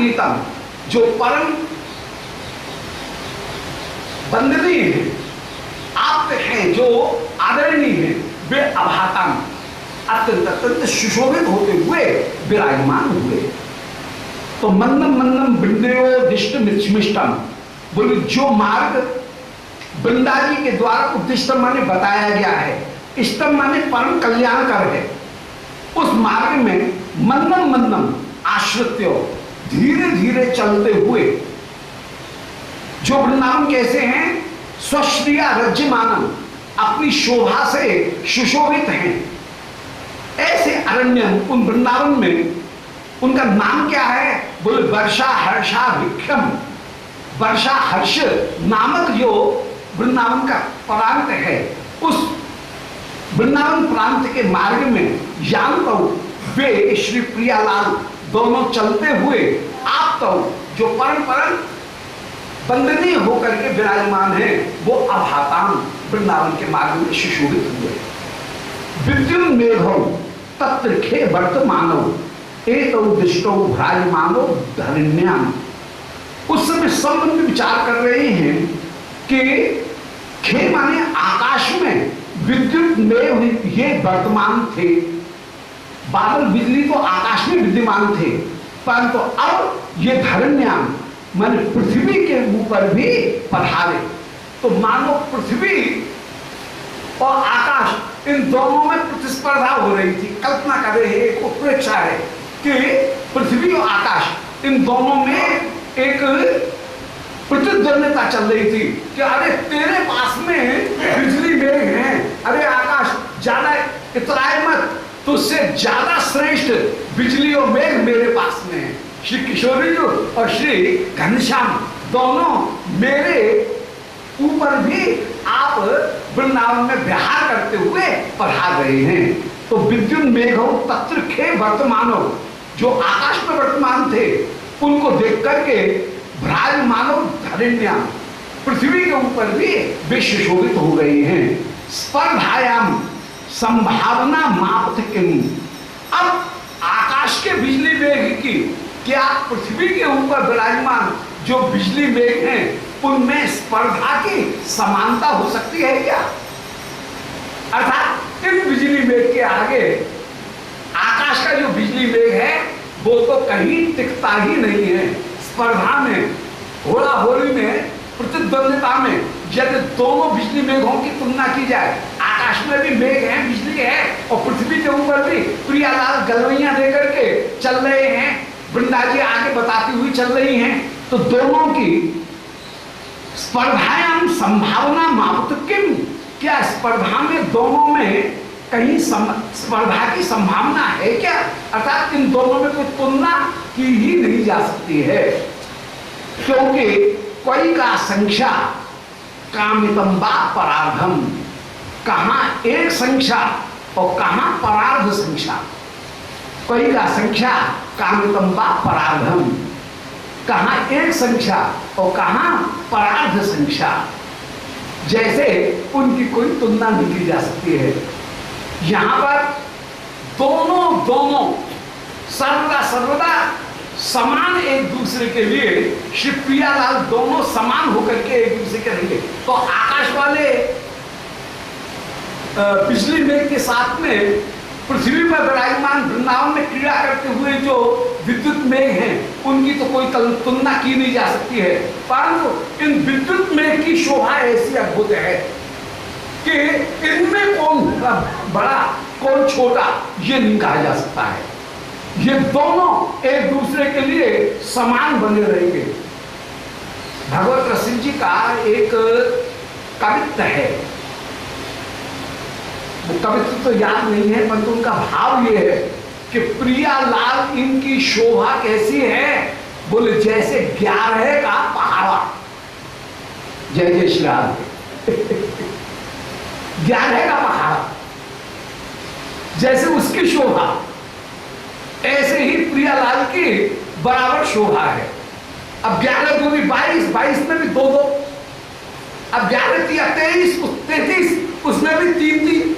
गीतम, जो परम वंदनीय है, आप हैं, जो आदरणीय है, वे अभातम अत्यंत अत्यंत सुशोभित होते हुए विराजमान हुए। तो मंदम मंदम वृंदयो दिष्ट मिष्टम, बोले जो मार्ग वृंदा जी के द्वारा उद्दिष्ट माने बताया गया है, इष्टम माने परम कल्याणकर है, उस मार्ग में मंदम मंदम आश्रित्यो धीरे धीरे चलते हुए, जो वृंदावन कैसे हैं, स्वश्रिया रज्यमानम, अपनी शोभा से सुशोभित हैं, ऐसे अरण्य उन वृंदावन में, उनका नाम क्या है, बोले वर्षा हर्षा विक्रम, वर्षा हर्ष नामक जो वृंदावन का प्रांत है, उस वृंदावन प्रांत के मार्ग में जानता हूं वे श्री प्रियालाल दोनों चलते हुए आप तो जो परम परम वंदनीय होकर के विराजमान है, वो अभाताम वृंदावन के मार्ग में सुशोभित हुए। विद्युत मेघो तत्र खे वर्तमानो एतौ दृष्टो भ्राजमानो धरण्याम। उस समय सब विचार कर रहे हैं कि खे माने आकाश में विद्युत मेघ ये वर्तमान थे, बादल बिजली तो आकाश में विद्यमान थे, परंतु अब ये धरण्याम माने पृथ्वी के ऊपर भी पधारे। तो मानो पृथ्वी और आकाश इन दोनों में प्रतिस्पर्धा हो रही थी। कल्पना कर रहे हैं, एक उत्प्रेक्षा है कि पृथ्वी और आकाश इन दोनों में एक प्रतिद्वंद्विता चल रही थी कि अरे तेरे पास में बिजली मेघ है, अरे आकाश ज्यादा इतराए मत, तुझसे ज्यादा श्रेष्ठ बिजली और मेघ मेरे पास में है। श्री किशोरी जी और श्री घनश्याम दोनों मेरे ऊपर भी आप वृंदावन में विहार करते हुए पधार रहे हैं। तो विद्युत मेघो तत्र खे वर्तमानो, जो आकाश में वर्तमान थे उनको देख करके भ्राजमानो धरण्या, पृथ्वी के ऊपर भी वे सुशोभित हो रहे हैं। स्पर्धायाम संभावना मापत किम, अब आकाश के बिजली मेघ की क्या पृथ्वी के ऊपर विराजमान जो बिजली मेघ हैं उनमें स्पर्धा की समानता हो सकती है क्या? अर्थात इन बिजली मेघ के आगे आकाश का जो बिजली मेघ है वो तो कहीं टिकता ही नहीं है। स्पर्धा में, होड़ा होली में, प्रतिद्वंदिता में यदि दोनों बिजली मेघों की तुलना की जाए, आकाश में भी मेघ है, बिजली है, और पृथ्वी के ऊपर भी प्रियालाल गलवैया देकर के चल रहे हैं, वृंदा जी आगे बताती हुई चल रही हैं, तो दोनों की स्पर्धायाम संभावना मापत किम, क्या स्पर्धा में दोनों में कहीं स्पर्धा की संभावना है क्या? अर्थात इन दोनों में कोई तुलना की ही नहीं जा सकती है, क्योंकि कोई का संख्या कामितम बा परार्धम, कहां एक संख्या और कहां परार्ध संख्या। कोई का संख्या कामितम बा परार्धम, कहां एक संख्या और कहां परार्ध संख्या, जैसे उनकी कोई तुलना नहीं की जा सकती है। यहां पर दोनों सर्वदा समान एक दूसरे के लिए, श्री प्रियालाल दोनों समान होकर के एक दूसरे के रहेंगे। तो आकाश वाले बिजली मेघ के साथ में पृथ्वी पर विराजमान वृंदावन में क्रीड़ा करते हुए जो विद्युत मेघ हैं उनकी तो कोई तुलना की नहीं जा सकती है, परंतु इन विद्युत मेघ की शोभा ऐसी अद्भुत है कि इनमें कौन बड़ा कौन छोटा ये नहीं कहा जा सकता है। ये दोनों एक दूसरे के लिए समान बने रहेंगे। भगवत रसिक जी का एक कवित्व है, वो कवित्व तो याद नहीं है, परंतु उनका भाव ये है कि प्रियालाल इनकी शोभा कैसी है, बोले जैसे 11 का पहाड़ा। जय जय श्री राम। 11 का पहाड़ा जैसे उसकी शोभा, ऐसे ही प्रियालाल की बराबर शोभा है। अब 11 दूनी 22, 22 में भी 2-2, अब 11 तिया 23, 33, उसमें भी 3-3,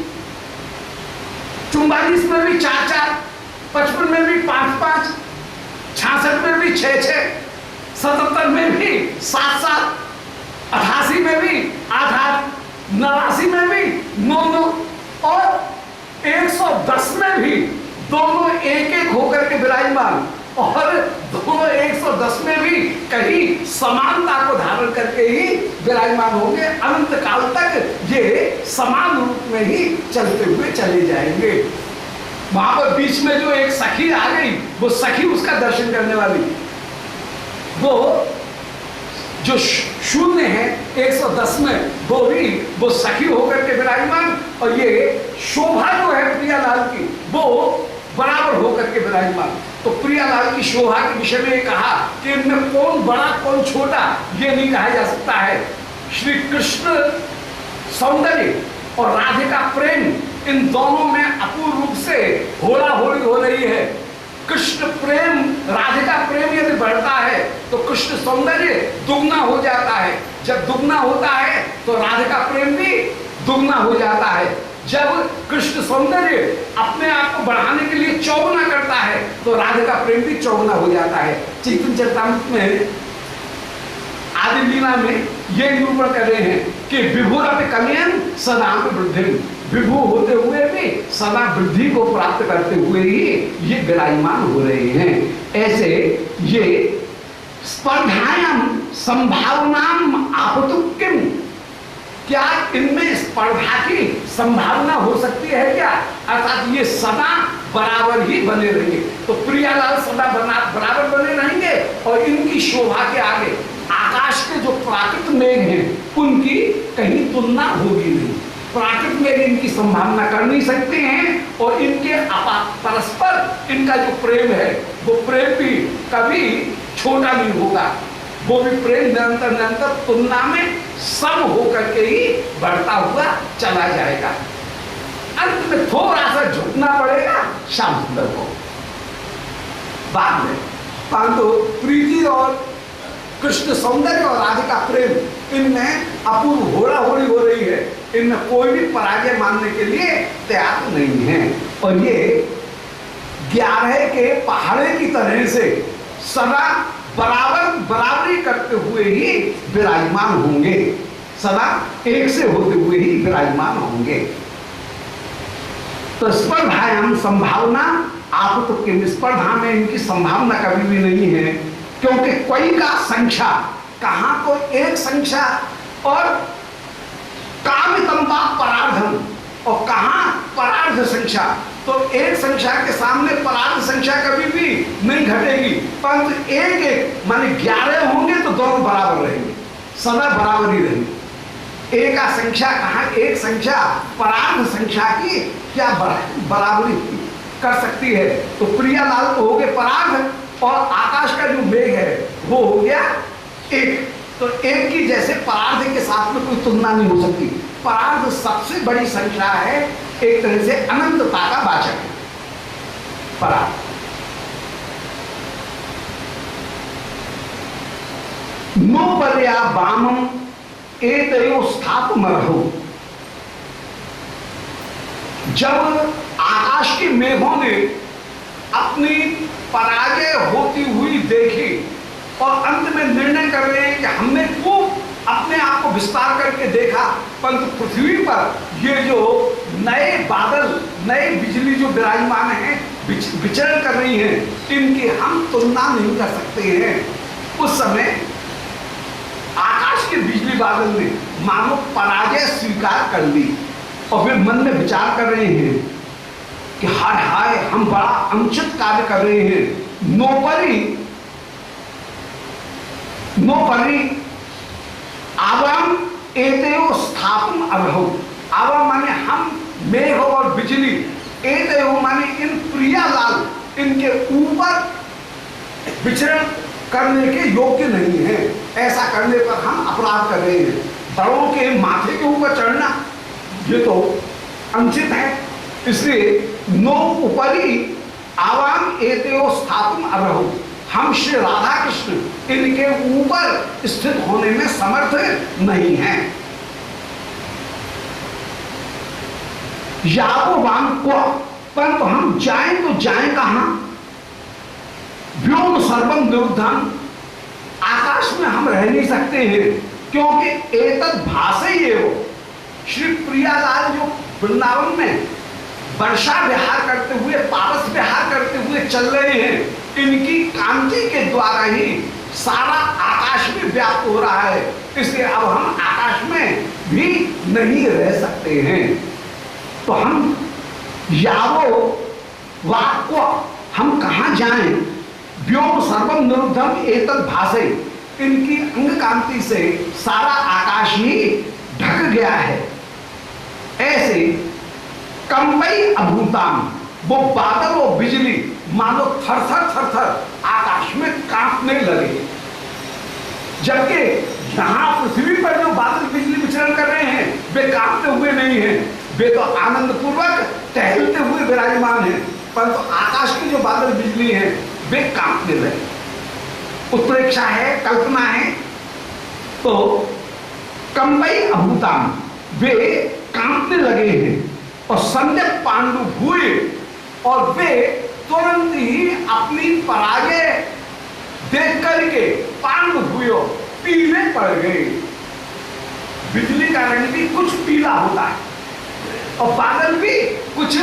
44 में भी 4-4, 55 में भी 5-5, 66 में भी 6-6, 77 में भी 7-7, 88 में भी 8-8, 89 में भी 9-9 और 110 में भी दोनों एक एक होकर के विराजमान, और दोनों 110 में भी कहीं समानता को धारण करके ही विराजमान होंगे। अनंत काल तक ये समान रूप में ही चलते हुए चले जाएंगे। वहां पर बीच में जो एक सखी आ गई, वो सखी उसका दर्शन करने वाली, वो जो शून्य है 110 में, वो सखी होकर के विराजमान, और ये शोभा जो है प्रियालाल की, वो बराबर होकर के विराजमान। तो प्रियालाल की शोभा के विषय में कहा कि इनमें कौन बड़ा कौन छोटा ये नहीं कहा जा सकता है। श्री कृष्ण सौंदर्य और राधे का प्रेम, इन दोनों में अपूर्व रूप से होड़ा होड़ी हो रही है। कृष्ण प्रेम, राधे का प्रेम यदि बढ़ता है तो कृष्ण सौंदर्य दुगना हो जाता है। जब दुगना होता है तो राधे का प्रेम भी दुगना हो जाता है। जब कृष्ण सौंदर्य अपने आप को बढ़ाने के लिए चौगुना करता है तो राधे का प्रेम भी चौगुना हो जाता है। चैतन्य चरितामृत में आदि लीला में ये निरूपण कर रहे हैं कि विभुरपि कलयन सदा वृद्धि, विभु होते हुए भी सदा वृद्धि को प्राप्त करते हुए ही ये विराजमान हो रहे हैं। ऐसे ये स्पर्धायाम संभावनाम आपतु किम, क्या इनमें स्पर्धा की संभावना हो सकती है क्या? अर्थात ये सदा बराबर ही बने रहेंगे। तो प्रियालाल सदा बराबर बने रहेंगे और इनकी शोभा के आगे आकाश के जो प्राकृत मेघ हैं उनकी कहीं तुलना होगी नहीं। प्राकृत मेघ इनकी संभावना कर नहीं सकते हैं, और इनके परस्पर इनका जो प्रेम है वो प्रेम भी कभी छोटा नहीं होगा। वो भी प्रेम निरंतर निरंतर तुलना में सम होकर के ही बढ़ता हुआ चला जाएगा। अंत में थोड़ा सा झुकना पड़ेगा श्याम सुंदर को बाद में, परंतु प्रीति और कृष्ण सौंदर्य और राधे का प्रेम, इनमें अपूर्व होड़ा होड़ी हो रही है। इनमें कोई भी पराजय मानने के लिए तैयार नहीं है। और ये 11 के पहाड़े की तरह से सदा बराबरी करते हुए ही विराजमान होंगे, सदा एक से होते हुए ही विराजमान होंगे। तो स्पर्धायाम संभावना आप तो किम, स्पर्धा में इनकी संभावना कभी भी नहीं है, क्योंकि कोई का संख्या, कहां तो एक संख्या और कामितंबा परार्धम, और कहां परार्ध संख्या। तो एक संख्या के सामने परार्ध संख्या कभी भी नहीं घटेगी, परंतु एक एक माने 11 होंगे तो दोनों बराबर रहेंगे, सदा बराबर ही रहेंगे। एक का संख्या कहां, एक संख्या परार्ध संख्या की क्या बराबरी कर सकती है? तो प्रियालाल तो हो गए परार्ध, और आकाश का जो मेघ है वो हो गया एक। तो एक की जैसे परार्ध के साथ में कोई तुलना नहीं हो सकती। परार्ध सबसे बड़ी संख्या है, एक तरह से अनंतता का वाचक है परार्ध। नो पर्या वामम एतयो स्थातुमर्हो, जब आकाश के मेघों ने अपनी पराजय होती हुई देखी और अंत में निर्णय कर रहे हैं कि हमने खूब अपने आप को विस्तार करके देखा, परंतु पृथ्वी पर ये जो नए बादल, नए बिजली जो विराजमान हैं, विचरण कर रही हैं, इनकी हम तुलना नहीं कर सकते हैं। उस समय आकाश के बिजली बादल ने मानो पराजय स्वीकार कर ली और फिर मन में विचार कर रहे हैं कि हाय हाय हम बड़ा अनुचित कार्य कर रहे हैं। नोपरी आवाम एतयो स्थापन अर्हो, आवाम माने हम, मेघ और बिजली, एतयो माने इन प्रियालाल, इनके ऊपर विचरण करने के योग्य नहीं है। ऐसा करने पर हम अपराध कर रहे हैं। बड़ों के माथे के ऊपर चढ़ना ये तो अनुचित है, इसलिए नो उपरी आवाम एतयो स्थापन अर्हो, हम श्री राधा कृष्ण इनके ऊपर स्थित होने में समर्थ नहीं हैं। यावो वाम को, परंतु हम जाएं तो जाएं कहां? व्योम सर्वम निरुद्धम, आकाश में हम रह नहीं सकते हैं, क्योंकि एतद भाषा ही है वो। श्री प्रियालाल जो वृंदावन में वर्षा विहार करते हुए, पारस विहार करते हुए चल रहे हैं, इनकी कांति के द्वारा ही सारा आकाश में व्याप्त हो रहा है। इसलिए अब हम आकाश में भी नहीं रह सकते हैं। तो हम यावो वाक्य, हम कहाँ जाएं? व्योम सर्वम निरुद्धम एतद भाषे, इनकी अंग कांति से सारा आकाश ही ढक गया है। ऐसे कंपई अभूताम, वो बादल और बिजली मानो थर थर आकाश में कांपने लगे। जबकि यहां पृथ्वी पर जो बादल बिजली विचरण कर रहे हैं वे कांपते हुए नहीं हैं, वे तो आनंद पूर्वक टहलते हुए विराजमान हैं, परंतु आकाश की जो बादल बिजली हैं वे कांपने लगे। उत्प्रेक्षा है, कल्पना है। तो कंपई अभूताम, वे कांपने लगे हैं। और संजय पांडु हुए, और वे तुरंत ही अपनी पराजय देख करके पांडु हुए, पीले पड़ गए। बिजली का रंग भी कुछ पीला होता है और बादल भी कुछ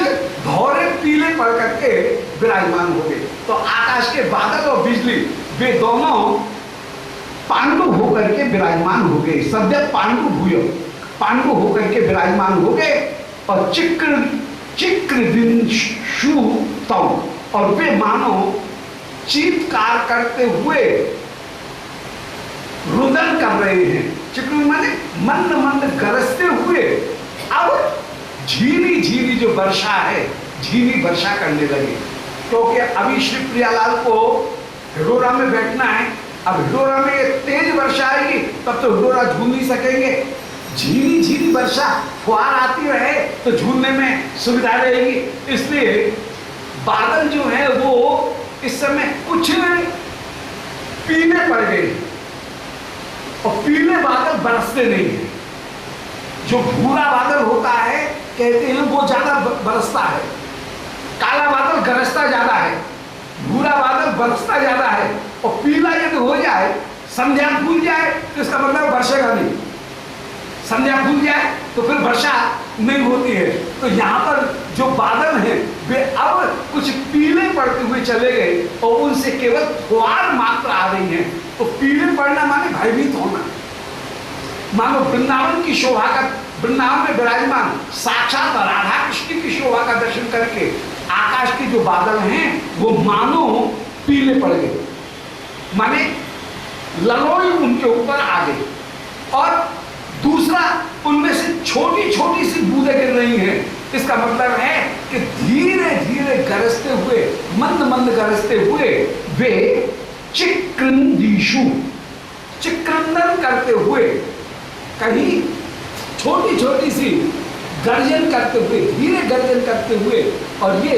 धौरे पीले पड़ करके विराजमान हो गए। तो आकाश के बादल और बिजली वे दोनों पांडु होकर के विराजमान हो गए। सद्य पांडु भूयो, पांडु होकर के विराजमान हो गए। और चिक्र दिन शु तम, और वे मानो चीत्कार करते हुए रुदन कर रहे हैं। चिक्र माने मंद मंद गरजते हुए अब झीनी झीनी जो वर्षा है, झीनी वर्षा करने लगे। क्योंकि अभी श्री प्रियालाल को हिडोरा में बैठना है। अब हिडोरा में ये तेज वर्षा आएगी तब तो हिडोरा झूल नहीं सकेंगे। झीनी झीनी वर्षा फुहार आती रहे तो झूलने में सुविधा रहेगी। इसलिए बादल जो है वो इस समय कुछ पीले पड़ गए, और पीले बादल बरसते नहीं है। जो भूरा बादल होता है कहते हैं वो ज्यादा बरसता है, काला बादल गरजता ज्यादा है, भूरा बादल बरसता ज्यादा है। और पीला यदि हो जाए, संध्या भूल जाए तो इसका मतलब वर्षेगा नहीं। संध्या भूल जाए तो फिर वर्षा नहीं होती है। तो यहाँ पर जो बादल हैं वे अब कुछ पीले पड़ते हुए चले गए, और उनसे केवल फुहार मात्र आ रही है। तो पीले पड़ना माने भयभीत होना, मानो वृंदावन की शोभा का, वृंदावन में विराजमान साक्षात राधा कृष्ण की शोभा का दर्शन करके आकाश के जो बादल हैं वो मानो पीले पड़ गए, माने ललोई उनके ऊपर आ गई। और दूसरा, उनमें से छोटी छोटी सी बूंदें गिर रही हैं। इसका मतलब है कि धीरे धीरे गरजते हुए, मंद मंद गरजते हुए वे चिक्रंदीशु, चिक्रंदन करते हुए, कहीं छोटी छोटी सी गर्जन करते हुए, धीरे गर्जन करते हुए, और ये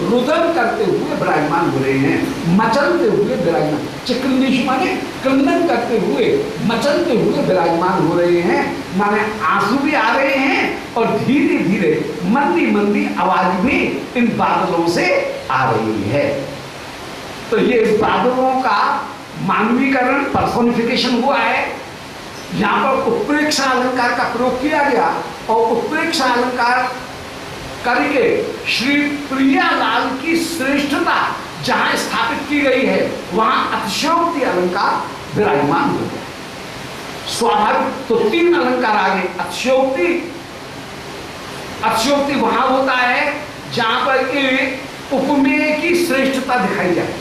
रुदन करते हुए विराजमान हो रहे हैं, मचलते हुए विराजमान। चिक्रंदीशु माने क्रंदन करते हुए, मचलते हुए विराजमान हो रहे हैं, माने आंसू भी आ रहे हैं और धीरे धीरे मंदी मंदी आवाज भी इन बादलों से आ रही है। तो ये बादलों का मानवीकरण, पर्सोनिफिकेशन हुआ है। यहाँ पर उत्प्रेक्षा अलंकार का प्रयोग किया गया, और उत्प्रेक्षा अलंकार करके श्री प्रियालाल की श्रेष्ठता जहां स्थापित की गई है वहां अतिशयोक्ति अलंकार विराजमान हो गया। स्वाभाविक तो तीन अलंकार आ गए। अतिशयोक्ति, अतिशयोक्ति वहां होता है जहां पर कि उपमेय की श्रेष्ठता दिखाई जाए,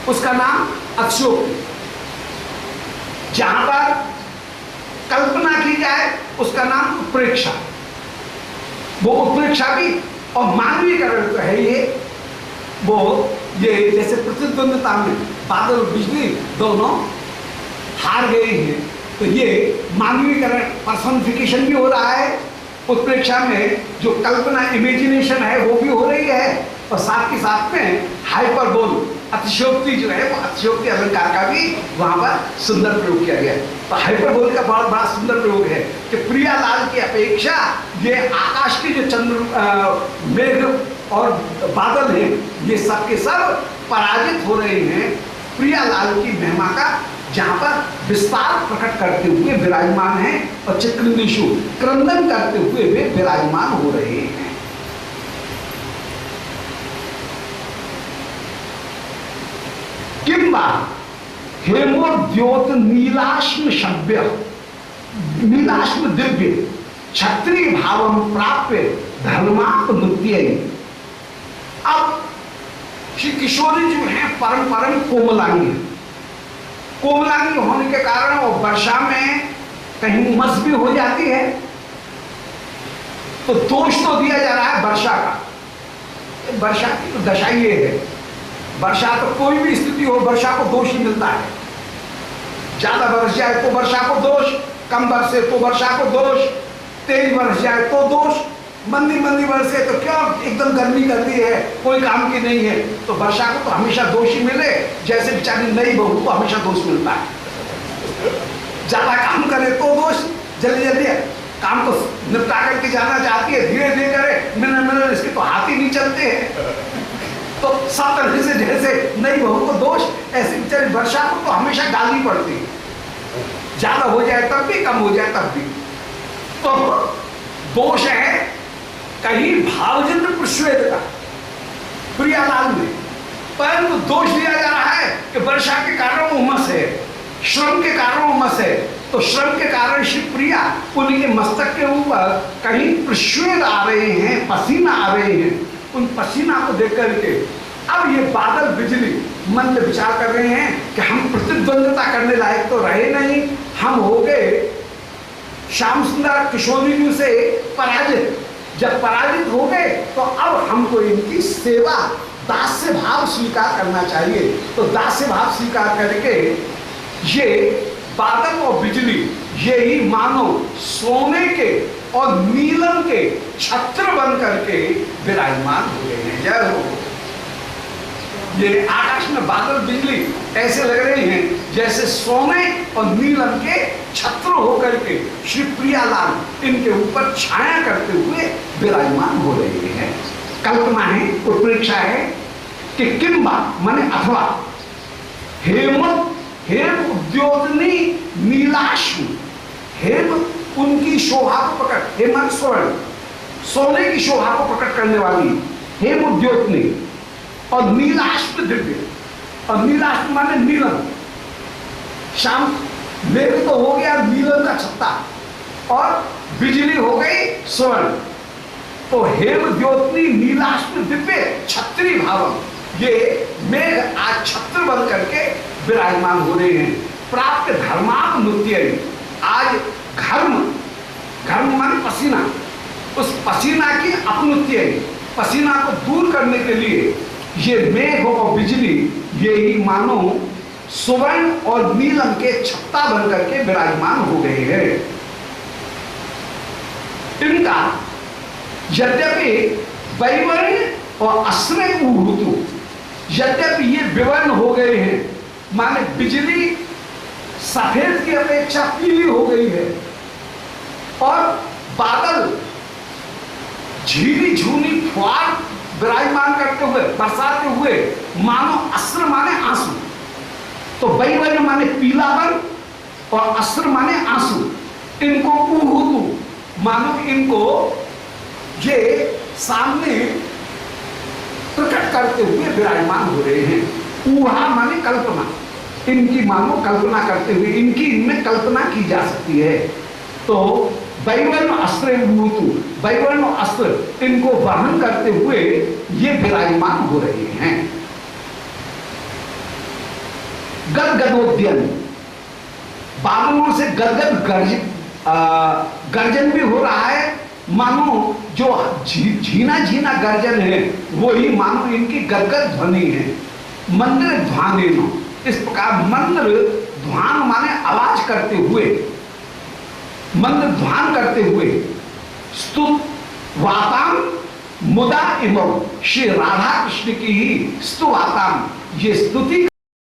उसका नाम अतिशयोक्ति। जहां पर कल्पना की जाए उसका नाम उत्प्रेक्षा। वो उत्प्रेक्षा भी और मानवीकरण तो है ये। वो ये जैसे प्रतिद्वंदता में बादल बिजली दोनों हार गए हैं, तो ये मानवीकरण, पर्सोनिफिकेशन भी हो रहा है। उत्प्रेक्षा में जो कल्पना, इमेजिनेशन है वो भी हो रही है, और साथ के साथ में हाइपरबोल, अतिशयोक्ति जो है वो अतिशयोक्ति अलंकार का भी वहां पर सुंदर प्रयोग किया गया है। तो हाइपरबोल का बहुत बड़ा सुंदर प्रयोग है कि प्रियालाल की अपेक्षा ये आकाश की जो चंद्र, मेघ और बादल हैं, ये सब के सब पराजित हो रहे हैं, प्रियालाल की महिमा का जहां पर विस्तार प्रकट करते हुए विराजमान है और चित्रनिशु क्रंदन करते हुए वे विराजमान हो रहे हैं। किंबा हेमोद्योत नीलाश्म शव्य नीलाश्म दिव्य क्षत्रिय भावम प्राप्य धर्माप नृत्य। अब श्री किशोरी जो है परम परम कोमलांगी, कोमलांगी होने के कारण वो वर्षा में कहीं उमस भी हो जाती है, तो दोष तो दिया जा रहा है वर्षा का। वर्षा की तो दशा ये है, वर्षा तो कोई भी स्थिति हो वर्षा को दोष ही मिलता है। ज्यादा बरस जाए तो वर्षा को दोष, कम बरसे तो वर्षा को दोष, तेज बरस जाए तो दोष, मंदी मंदी बरसे तो क्यों एकदम गर्मी कर दी है, कोई काम की नहीं है, तो वर्षा को तो हमेशा दोष ही मिले। जैसे बेचारी नई बहू को हमेशा दोष मिलता है, ज्यादा काम करे तो दोष, जल्दी जल्दी काम को निपटा करके जाना चाहती है, धीरे धीरे करे, मिनट मिनट इसके तो हाथ ही नहीं चलते हैं। तो सब तरह से जैसे नई बहू को दोष, ऐसे बेचारी वर्षा को तो हमेशा गाली पड़ती है, ज्यादा हो जाए तब भी, कम हो जाए तब भी। तो दोष है कहीं भावजन्य प्रश्वेद का प्रियालाल में, परंतु दोष दिया जा रहा है कि वर्षा के कारण उमस है, श्रम के कारण उमस है, तो श्रम के कारण श्री प्रिया उनके मस्तक के ऊपर कहीं प्रश्वेद आ रहे हैं, पसीना आ रहे हैं। उन पसीना को देख करके अब ये बादल बिजली मन में विचार कर रहे हैं कि हम प्रतिद्वंदता करने लायक तो रहे नहीं, हम हो गए श्याम सुंदर किशोरी जी से पराजित। जब पराजित हो गए तो अब हमको इनकी सेवा दास्य भाव स्वीकार करना चाहिए। तो दास्य भाव स्वीकार करके ये बादल और बिजली ये ही मानो सोने के और नीलम के छत्र बन करके विराजमान हो गए हैं। जय हो। ये आकाश में बादल बिजली ऐसे लग रहे हैं जैसे सोने और नीलम के छत्र होकर के श्री प्रियालाल इनके ऊपर छाया करते हुए विराजमान हो रहे हैं। कल्पना है, उत्प्रेक्षा है कि किंबा माने अथवा हेमंत हेम उद्योतनी नीलाश्म, हेम उनकी शोभा को प्रकट, हेमंत स्वर्ण सोने की शोभा को प्रकट करने वाली हेम उद्योतनी, और नीलाश्म दिव्य, और नीलाश्म माने नीलम, शाम मेघ तो हो गया नीलम का छत्ता और बिजली हो गई स्वर्ण। तो हेम द्योतनी नीलाश्म दिव्य छत्री भावम, ये मेघ आज छत्र बन करके विराजमान हो रहे हैं। प्राप्त धर्माप नृत्य, आज घर्म, घर्म माने पसीना, उस पसीना की अपनुत्य, पसीना को दूर करने के लिए ये मेघ और बिजली ये ही मानो सुवर्ण और नीलम के छत्ता बन करके विराजमान हो गए हैं। इनका यद्यपि वैवर्ण और अश्रय ऊहतु, यद्यपि ये विवर्ण हो गए हैं, माने बिजली सफेद की अपेक्षा पीली हो गई है और बादल झीली झूनी फुहार विराजमान करते हुए बरसाते हुए मानो अस्त्र माने आंसू। तो वैवर्ण माने पीलापन और अस्त्र माने आंसू, इनको ऊहतु मानो इनको ये सामने प्रकट करते हुए विराजमान हो रहे हैं। ऊहा माने कल्पना, इनकी मानो कल्पना करते हुए, इनकी इनमें कल्पना की जा सकती है। तो वैवर्ण अस्त्र ऊहतु, वैवर्ण अस्त्र इनको वहन करते हुए ये विराजमान हो रहे हैं। गदगदोद्यन, बादलों से गदगद गर्जन भी हो रहा है, मानो जो झीना झीना गर्जन है वो ही मानो इनकी गदगद ध्वनि है। मंदिर ध्वानेनो, इस प्रकार मंदिर ध्वान माने आवाज करते हुए, मंदिर ध्वान करते हुए स्तुत वाताम मुदा इमो, श्री राधा कृष्ण की ही स्तुवाताम, ये स्तुति